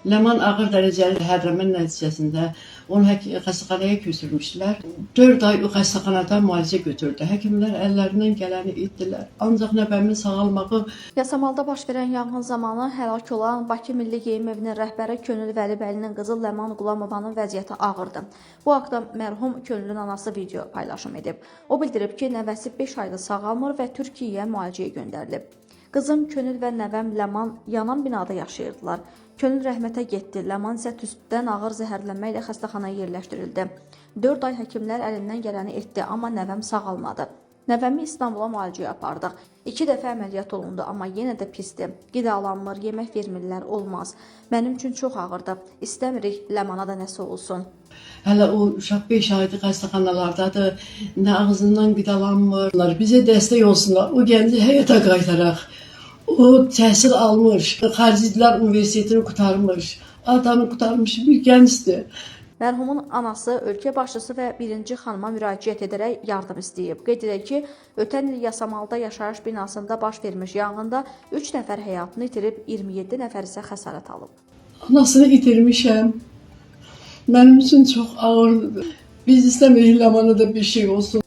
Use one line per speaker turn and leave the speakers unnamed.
Ləman ağır dərəcəli hərrəmə nəticəsində onu xəstəxanaya köçürmüşdülər. 4 ay o xəstəxanada müalicə götürdü. Həkimlər əllərindən gələni etdilər. Ancaq nəvəmin sağalmağı...
Yasamalda baş verən yanğın zamanı həlak olan Bakı Milli Geyim Evinin rəhbəri Könül Vəlibəlinin qızı Ləman Qulamovanın vəziyyəti ağırdır. Bu haqda mərhum Könülün anası video paylaşım edib. O bildirib ki, nəvəsi 5 aydır sağalmır və Türkiyəyə müalicəyə göndərilib. Qızım Könül və nəvəm Ləman yanan binada yaşayırdılar. Könül rəhmətə getdi, Ləman isə tüstüdən ağır zəhərlənmə ilə xəstəxanaya yerləşdirildi. 4 ay həkimlər əlindən gələni etdi, amma nəvəm sağalmadı. Nəvəmi İstanbula müalicəyə apardıq. 2 dəfə əməliyyat olundu, amma yenə də pisdir. Qidalanmır, yemək vermirlər, olmaz. Mənim üçün çox ağırdır. İstəmirik Ləmana da nəsə olsun.
Hələ o uşaq 5 aydır xəstəxanalardadır, nə ağzından qidalanmır. Bizə dəstək olsunlar, o gənci həyata qaytaraq. O təhsil almış, Xarici Dillər Universitetini qurtarmış, adamı qurtarmış bir gəncdir.
Mərhumun anası ölkə başçısı və 1-ci xanıma müraciət edərək yardım istəyib. Qeyd edək ki, ötən il Yasamalda yaşayış binasında baş vermiş yanğında 3 nəfər həyatını itirib, 27 nəfər isə xəsarət alıb.
Anasını itirmişəm. Mənim üçün çox ağırdır. Biz istəmirik Ləmana da bir şey olsun.